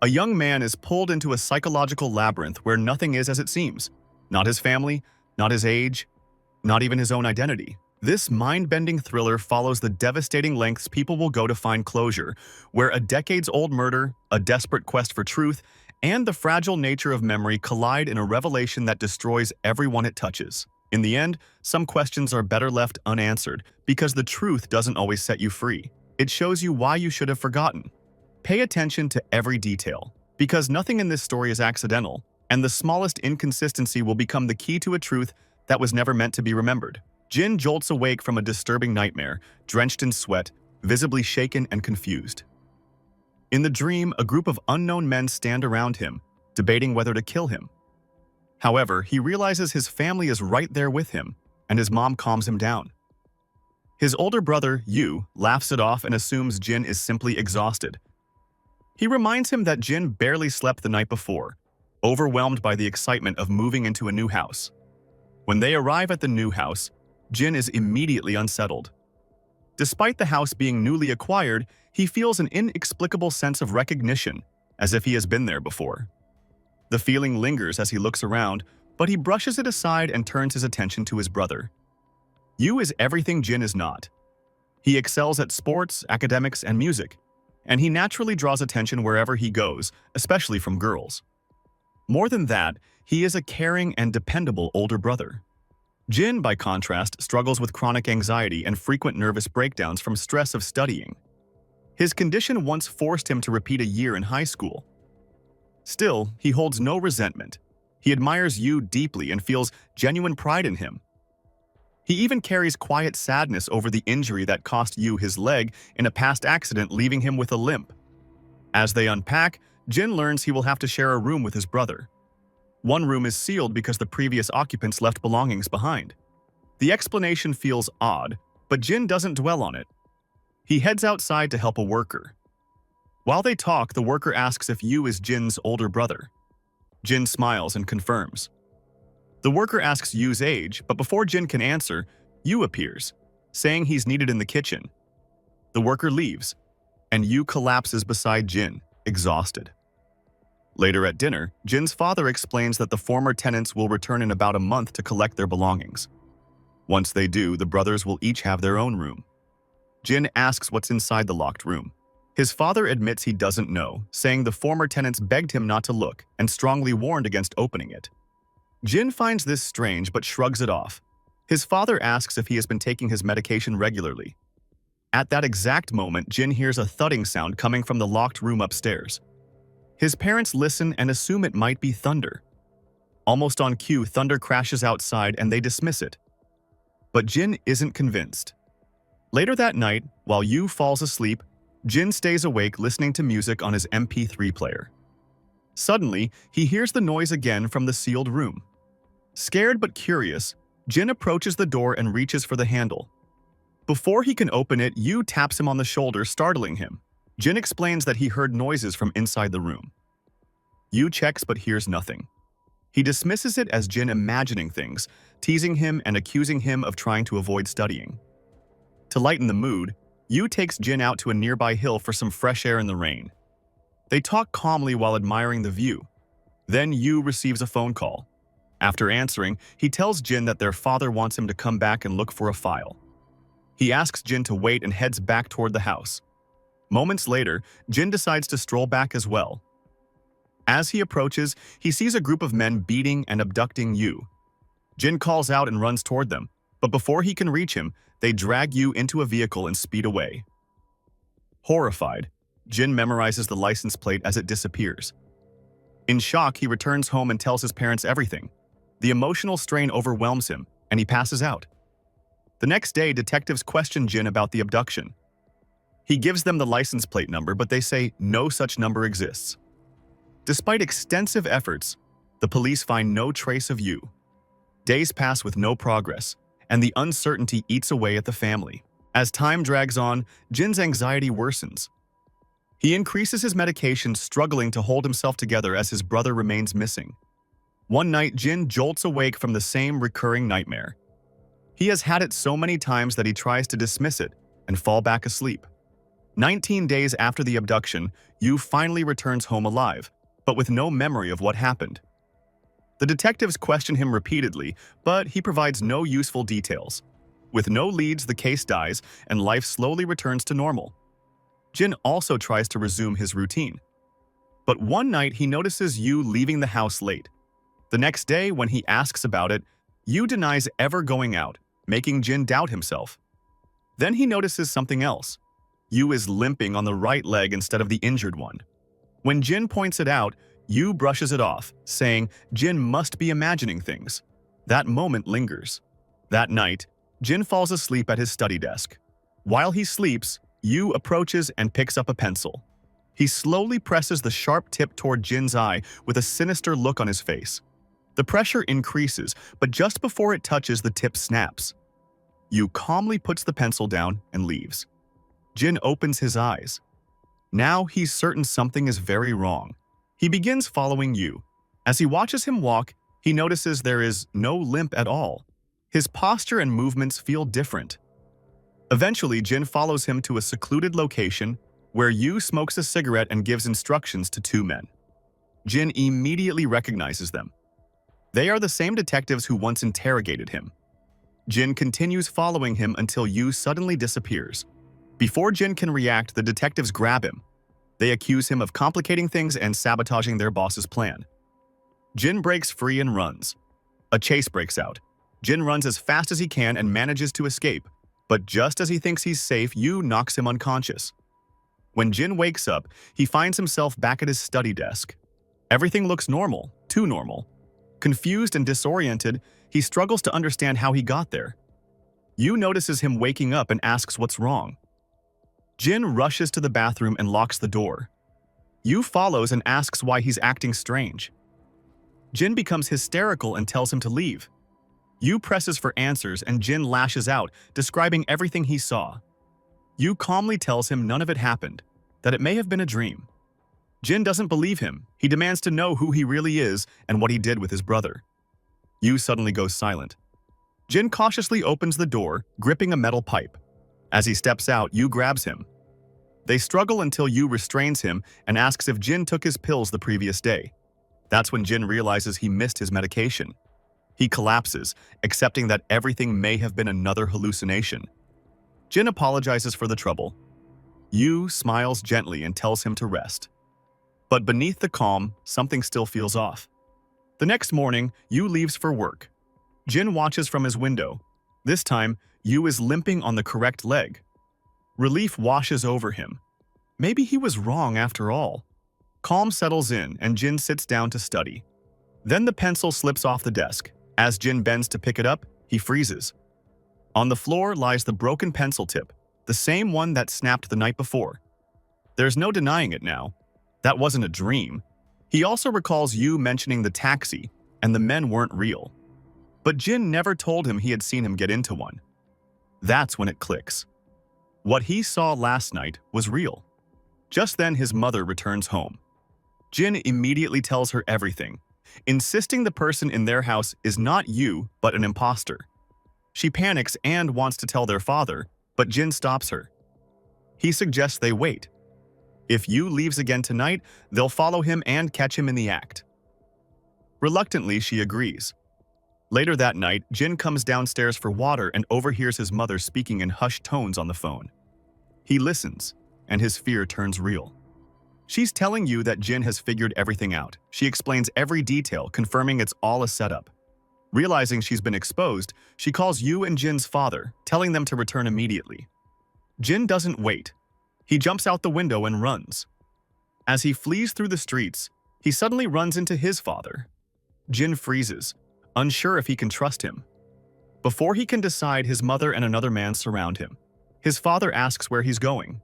A young man is pulled into a psychological labyrinth where nothing is as it seems. Not his family, not his age, not even his own identity. This mind-bending thriller follows the devastating lengths people will go to find closure, where a decades-old murder, a desperate quest for truth, and the fragile nature of memory collide in a revelation that destroys everyone it touches. In the end, some questions are better left unanswered because the truth doesn't always set you free. It shows you why you should have forgotten. Pay attention to every detail, because nothing in this story is accidental, and the smallest inconsistency will become the key to a truth that was never meant to be remembered. Jin jolts awake from a disturbing nightmare, drenched in sweat, visibly shaken and confused. In the dream, a group of unknown men stand around him, debating whether to kill him. However, he realizes his family is right there with him, and his mom calms him down. His older brother, Yu, laughs it off and assumes Jin is simply exhausted. He reminds him that Jin barely slept the night before, overwhelmed by the excitement of moving into a new house. When they arrive at the new house, Jin is immediately unsettled. Despite the house being newly acquired, he feels an inexplicable sense of recognition, as if he has been there before. The feeling lingers as he looks around, but he brushes it aside and turns his attention to his brother. Yu is everything Jin is not. He excels at sports, academics, and music, and he naturally draws attention wherever he goes, especially from girls. More than that, he is a caring and dependable older brother. Jin, by contrast, struggles with chronic anxiety and frequent nervous breakdowns from stress of studying. His condition once forced him to repeat a year in high school. Still, he holds no resentment. He admires Yu deeply and feels genuine pride in him. He even carries quiet sadness over the injury that cost Yu his leg in a past accident, leaving him with a limp. As they unpack, Jin learns he will have to share a room with his brother. One room is sealed because the previous occupants left belongings behind. The explanation feels odd, but Jin doesn't dwell on it. He heads outside to help a worker. While they talk, the worker asks if Yu is Jin's older brother. Jin smiles and confirms. The worker asks Yu's age, but before Jin can answer, Yu appears, saying he's needed in the kitchen. The worker leaves, and Yu collapses beside Jin, exhausted. Later at dinner, Jin's father explains that the former tenants will return in about a month to collect their belongings. Once they do, the brothers will each have their own room. Jin asks what's inside the locked room. His father admits he doesn't know, saying the former tenants begged him not to look and strongly warned against opening it. Jin finds this strange but shrugs it off. His father asks if he has been taking his medication regularly. At that exact moment, Jin hears a thudding sound coming from the locked room upstairs. His parents listen and assume it might be thunder. Almost on cue, thunder crashes outside and they dismiss it. But Jin isn't convinced. Later that night, while Yu falls asleep, Jin stays awake listening to music on his MP3 player. Suddenly, he hears the noise again from the sealed room. Scared but curious, Jin approaches the door and reaches for the handle. Before he can open it, Yu taps him on the shoulder, startling him. Jin explains that he heard noises from inside the room. Yu checks but hears nothing. He dismisses it as Jin imagining things, teasing him and accusing him of trying to avoid studying. To lighten the mood, Yu takes Jin out to a nearby hill for some fresh air in the rain. They talk calmly while admiring the view. Then Yu receives a phone call. After answering, he tells Jin that their father wants him to come back and look for a file. He asks Jin to wait and heads back toward the house. Moments later, Jin decides to stroll back as well. As he approaches, he sees a group of men beating and abducting Yu. Jin calls out and runs toward them, but before he can reach him, they drag Yu into a vehicle and speed away. Horrified, Jin memorizes the license plate as it disappears. In shock, he returns home and tells his parents everything. The emotional strain overwhelms him, and he passes out. The next day, detectives question Jin about the abduction. He gives them the license plate number, but they say no such number exists. Despite extensive efforts, the police find no trace of Yu. Days pass with no progress, and the uncertainty eats away at the family. As time drags on, Jin's anxiety worsens. He increases his medication, struggling to hold himself together as his brother remains missing. One night, Jin jolts awake from the same recurring nightmare. He has had it so many times that he tries to dismiss it and fall back asleep. 19 days after the abduction, Yu finally returns home alive, but with no memory of what happened. The detectives question him repeatedly, but he provides no useful details. With no leads, the case dies, and life slowly returns to normal. Jin also tries to resume his routine. But one night, he notices Yu leaving the house late. The next day, when he asks about it, Yu denies ever going out, making Jin doubt himself. Then he notices something else. Yu is limping on the right leg instead of the injured one. When Jin points it out, Yu brushes it off, saying Jin must be imagining things. That moment lingers. That night, Jin falls asleep at his study desk. While he sleeps, Yu approaches and picks up a pencil. He slowly presses the sharp tip toward Jin's eye with a sinister look on his face. The pressure increases, but just before it touches, the tip snaps. Yu calmly puts the pencil down and leaves. Jin opens his eyes. Now he's certain something is very wrong. He begins following Yu. As he watches him walk, he notices there is no limp at all. His posture and movements feel different. Eventually, Jin follows him to a secluded location where Yu smokes a cigarette and gives instructions to two men. Jin immediately recognizes them. They are the same detectives who once interrogated him. Jin continues following him until Yu suddenly disappears. Before Jin can react, the detectives grab him. They accuse him of complicating things and sabotaging their boss's plan. Jin breaks free and runs. A chase breaks out. Jin runs as fast as he can and manages to escape, but just as he thinks he's safe, Yu knocks him unconscious. When Jin wakes up, he finds himself back at his study desk. Everything looks normal, too normal. Confused and disoriented, he struggles to understand how he got there. Yu notices him waking up and asks what's wrong. Jin rushes to the bathroom and locks the door. Yu follows and asks why he's acting strange. Jin becomes hysterical and tells him to leave. Yu presses for answers and Jin lashes out, describing everything he saw. Yu calmly tells him none of it happened, that it may have been a dream. Jin doesn't believe him. He demands to know who he really is and what he did with his brother. Yu suddenly goes silent. Jin cautiously opens the door, gripping a metal pipe. As he steps out, Yu grabs him. They struggle until Yu restrains him and asks if Jin took his pills the previous day. That's when Jin realizes he missed his medication. He collapses, accepting that everything may have been another hallucination. Jin apologizes for the trouble. Yu smiles gently and tells him to rest. But beneath the calm, something still feels off. The next morning, Yu leaves for work. Jin watches from his window. This time, Yu is limping on the correct leg. Relief washes over him. Maybe he was wrong after all. Calm settles in and Jin sits down to study. Then the pencil slips off the desk. As Jin bends to pick it up, he freezes. On the floor lies the broken pencil tip, the same one that snapped the night before. There's no denying it now. That wasn't a dream. He also recalls Yu mentioning the taxi, and the men weren't real. But Jin never told him he had seen him get into one. That's when it clicks. What he saw last night was real. Just then, his mother returns home. Jin immediately tells her everything, insisting the person in their house is not Yu, but an imposter. She panics and wants to tell their father, but Jin stops her. He suggests they wait. If Yu leaves again tonight, they'll follow him and catch him in the act. Reluctantly, she agrees. Later that night, Jin comes downstairs for water and overhears his mother speaking in hushed tones on the phone. He listens, and his fear turns real. She's telling Yu that Jin has figured everything out. She explains every detail, confirming it's all a setup. Realizing she's been exposed, she calls Yu and Jin's father, telling them to return immediately. Jin doesn't wait. He jumps out the window and runs. As he flees through the streets, he suddenly runs into his father. Jin freezes, unsure if he can trust him. Before he can decide, his mother and another man surround him. His father asks where he's going.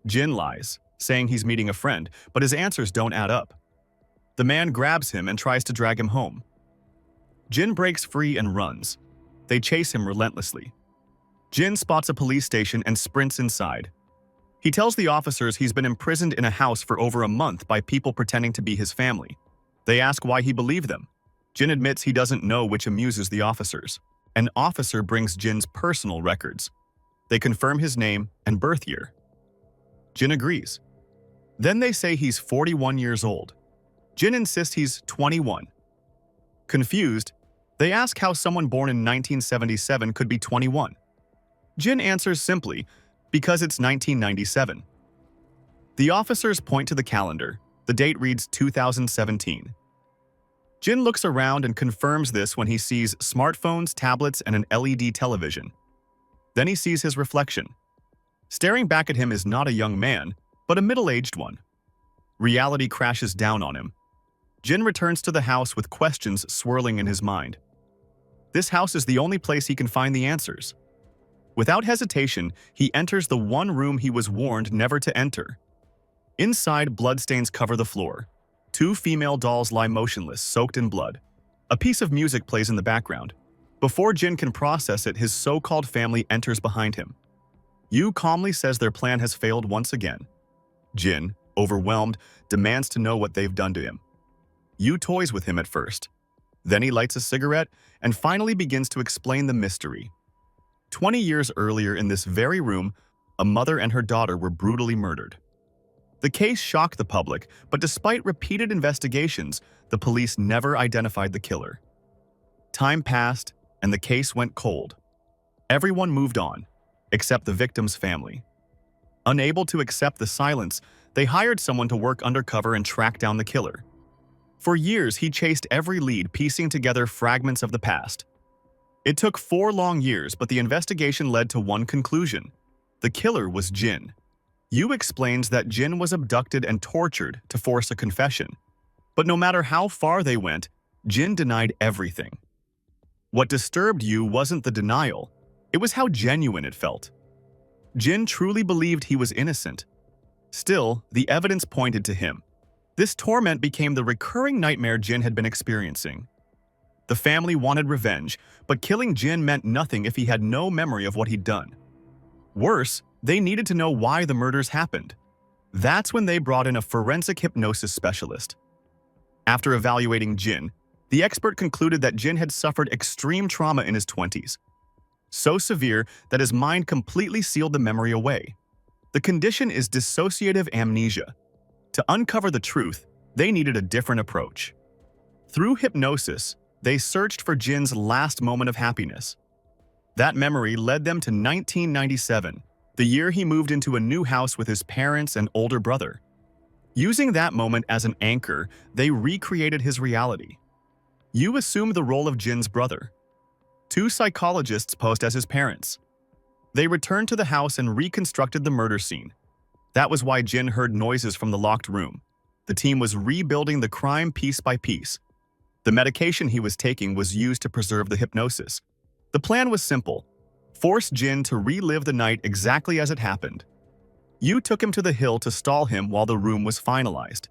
Jin lies, saying he's meeting a friend, but his answers don't add up. The man grabs him and tries to drag him home. Jin breaks free and runs. They chase him relentlessly. Jin spots a police station and sprints inside. He tells the officers he's been imprisoned in a house for over a month by people pretending to be his family. They ask why he believed them. Jin admits he doesn't know, which amuses the officers. An officer brings Jin's personal records. They confirm his name and birth year. Jin agrees. Then they say he's 41 years old. Jin insists he's 21. Confused, they ask how someone born in 1977 could be 21. Jin answers simply, because it's 1997. The officers point to the calendar. The date reads 2017. Jin looks around and confirms this when he sees smartphones, tablets, and an LED television. Then he sees his reflection. Staring back at him is not a young man, but a middle-aged one. Reality crashes down on him. Jin returns to the house with questions swirling in his mind. This house is the only place he can find the answers. Without hesitation, he enters the one room he was warned never to enter. Inside, bloodstains cover the floor. 2 female dolls lie motionless, soaked in blood. A piece of music plays in the background. Before Jin can process it, his so-called family enters behind him. Yu calmly says their plan has failed once again. Jin, overwhelmed, demands to know what they've done to him. Yu toys with him at first. Then he lights a cigarette and finally begins to explain the mystery. 20 years earlier in this very room, a mother and her daughter were brutally murdered. The case shocked the public, but despite repeated investigations, the police never identified the killer. Time passed, and the case went cold. Everyone moved on, except the victim's family. Unable to accept the silence, they hired someone to work undercover and track down the killer. For years, he chased every lead, piecing together fragments of the past. It took 4 long years, but the investigation led to one conclusion. The killer was Jin. Yu explains that Jin was abducted and tortured to force a confession. But no matter how far they went, Jin denied everything. What disturbed Yu wasn't the denial, it was how genuine it felt. Jin truly believed he was innocent. Still, the evidence pointed to him. This torment became the recurring nightmare Jin had been experiencing. The family wanted revenge, but killing Jin meant nothing if he had no memory of what he'd done. Worse, they needed to know why the murders happened. That's when they brought in a forensic hypnosis specialist. After evaluating Jin, the expert concluded that Jin had suffered extreme trauma in his 20s. So severe that his mind completely sealed the memory away. The condition is dissociative amnesia. To uncover the truth, they needed a different approach. Through hypnosis, they searched for Jin's last moment of happiness. That memory led them to 1997, the year he moved into a new house with his parents and older brother. Using that moment as an anchor, they recreated his reality. Yu assumed the role of Jin's brother. 2 psychologists posed as his parents. They returned to the house and reconstructed the murder scene. That was why Jin heard noises from the locked room. The team was rebuilding the crime piece by piece. The medication he was taking was used to preserve the hypnosis. The plan was simple: force Jin to relive the night exactly as it happened. Yu took him to the hill to stall him while the room was finalized.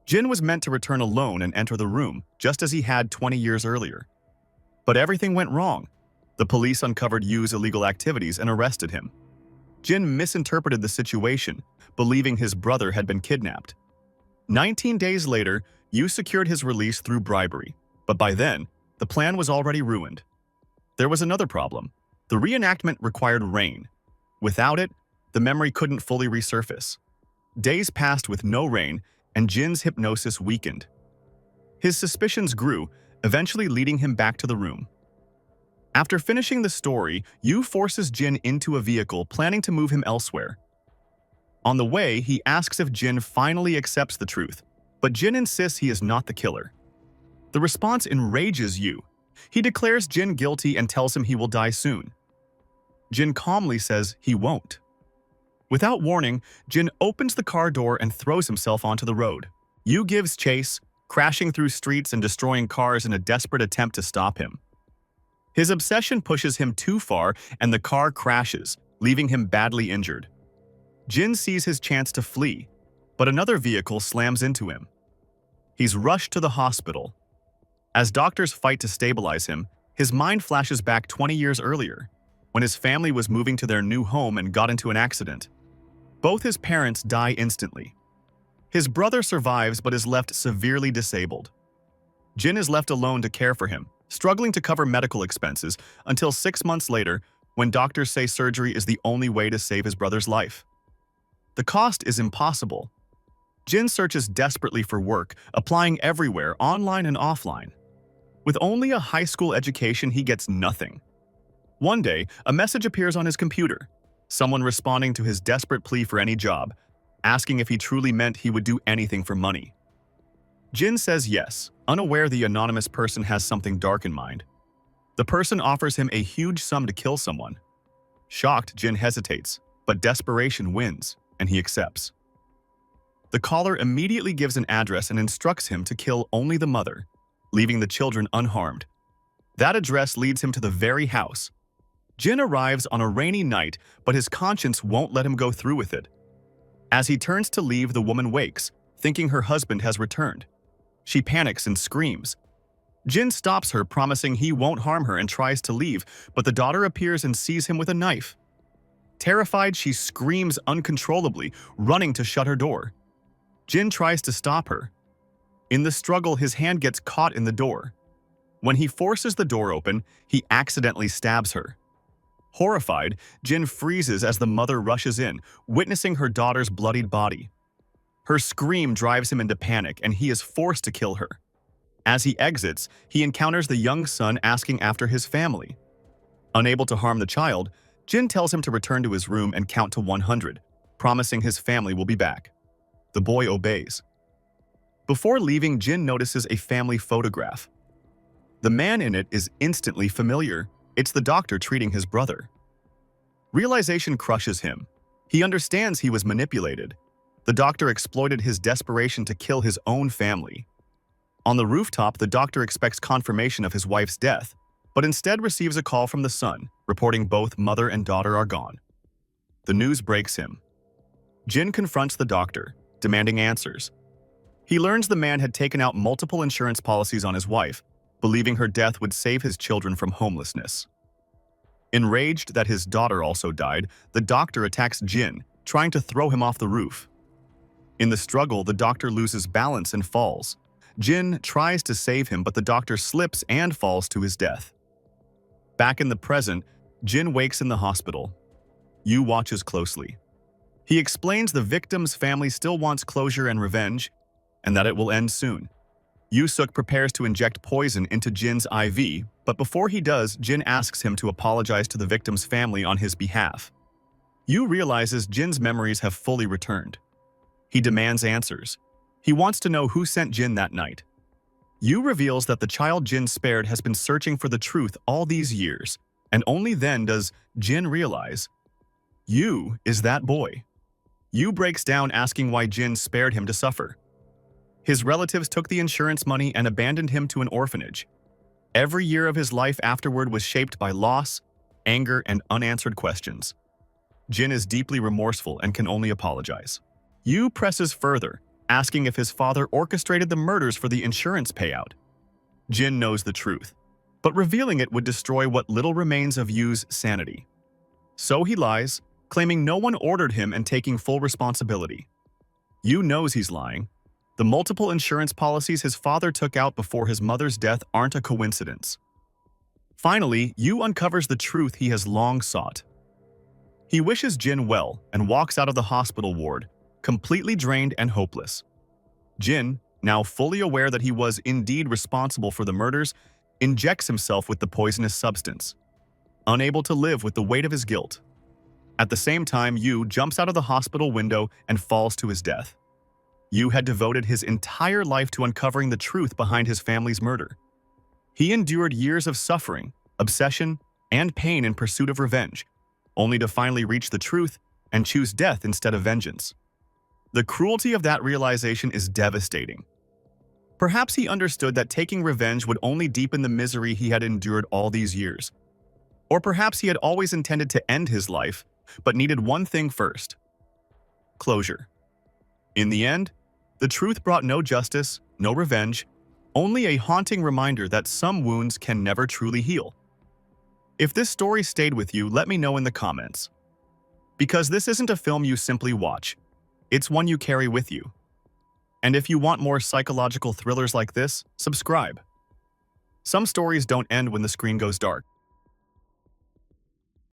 Jin was meant to return alone and enter the room, just as he had 20 years earlier. But everything went wrong. The police uncovered Yu's illegal activities and arrested him. Jin misinterpreted the situation, believing his brother had been kidnapped. 19 days later, Yu secured his release through bribery, but by then, the plan was already ruined. There was another problem. The reenactment required rain. Without it, the memory couldn't fully resurface. Days passed with no rain, and Jin's hypnosis weakened. His suspicions grew, eventually leading him back to the room. After finishing the story, Yu forces Jin into a vehicle, planning to move him elsewhere. On the way, he asks if Jin finally accepts the truth, but Jin insists he is not the killer. The response enrages Yu. He declares Jin guilty and tells him he will die soon. Jin calmly says he won't. Without warning, Jin opens the car door and throws himself onto the road. Yu gives chase, crashing through streets and destroying cars in a desperate attempt to stop him. His obsession pushes him too far and the car crashes, leaving him badly injured. Jin sees his chance to flee, but another vehicle slams into him. He's rushed to the hospital. As doctors fight to stabilize him, his mind flashes back 20 years earlier, when his family was moving to their new home and got into an accident. Both his parents die instantly. His brother survives but is left severely disabled. Jin is left alone to care for him, struggling to cover medical expenses until 6 months later, when doctors say surgery is the only way to save his brother's life. The cost is impossible. Jin searches desperately for work, applying everywhere, online and offline. With only a high school education, he gets nothing. One day, a message appears on his computer, someone responding to his desperate plea for any job, asking if he truly meant he would do anything for money. Jin says yes, unaware the anonymous person has something dark in mind. The person offers him a huge sum to kill someone. Shocked, Jin hesitates, but desperation wins, and he accepts. The caller immediately gives an address and instructs him to kill only the mother, leaving the children unharmed. That address leads him to the very house. Jin arrives on a rainy night, but his conscience won't let him go through with it. As he turns to leave, the woman wakes, thinking her husband has returned. She panics and screams. Jin stops her, promising he won't harm her, and tries to leave, but the daughter appears and sees him with a knife. Terrified, she screams uncontrollably, running to shut her door. Jin tries to stop her. In the struggle, his hand gets caught in the door. When he forces the door open, he accidentally stabs her. Horrified, Jin freezes as the mother rushes in, witnessing her daughter's bloodied body. Her scream drives him into panic, and he is forced to kill her. As he exits, he encounters the young son asking after his family. Unable to harm the child, Jin tells him to return to his room and count to 100, promising his family will be back. The boy obeys. Before leaving, Jin notices a family photograph. The man in it is instantly familiar. It's the doctor treating his brother. Realization crushes him. He understands he was manipulated. The doctor exploited his desperation to kill his own family. On the rooftop, the doctor expects confirmation of his wife's death, but instead receives a call from the son, reporting both mother and daughter are gone. The news breaks him. Jin confronts the doctor, demanding answers. He learns the man had taken out multiple insurance policies on his wife, believing her death would save his children from homelessness. Enraged that his daughter also died, the doctor attacks Jin, trying to throw him off the roof. In the struggle, the doctor loses balance and falls. Jin tries to save him, but the doctor slips and falls to his death. Back in the present, Jin wakes in the hospital. Yu watches closely. He explains the victim's family still wants closure and revenge, and that it will end soon. Yu-suk prepares to inject poison into Jin's IV, but before he does, Jin asks him to apologize to the victim's family on his behalf. Yu realizes Jin's memories have fully returned. He demands answers. He wants to know who sent Jin that night. Yu reveals that the child Jin spared has been searching for the truth all these years, and only then does Jin realize Yu is that boy. Yu breaks down, asking why Jin spared him to suffer. His relatives took the insurance money and abandoned him to an orphanage. Every year of his life afterward was shaped by loss, anger, and unanswered questions. Jin is deeply remorseful and can only apologize. Yu presses further, asking if his father orchestrated the murders for the insurance payout. Jin knows the truth, but revealing it would destroy what little remains of Yu's sanity. So he lies, claiming no one ordered him and taking full responsibility. Yu knows he's lying. The multiple insurance policies his father took out before his mother's death aren't a coincidence. Finally, Yu uncovers the truth he has long sought. He wishes Jin well and walks out of the hospital ward, completely drained and hopeless. Jin, now fully aware that he was indeed responsible for the murders, injects himself with the poisonous substance, unable to live with the weight of his guilt. At the same time, Yu jumps out of the hospital window and falls to his death. Yu had devoted his entire life to uncovering the truth behind his family's murder. He endured years of suffering, obsession, and pain in pursuit of revenge, only to finally reach the truth and choose death instead of vengeance. The cruelty of that realization is devastating. Perhaps he understood that taking revenge would only deepen the misery he had endured all these years. Or perhaps he had always intended to end his life, but needed one thing first: closure. In the end, the truth brought no justice, no revenge, only a haunting reminder that some wounds can never truly heal. If this story stayed with you, let me know in the comments. Because this isn't a film you simply watch, it's one you carry with you. And if you want more psychological thrillers like this, subscribe. Some stories don't end when the screen goes dark.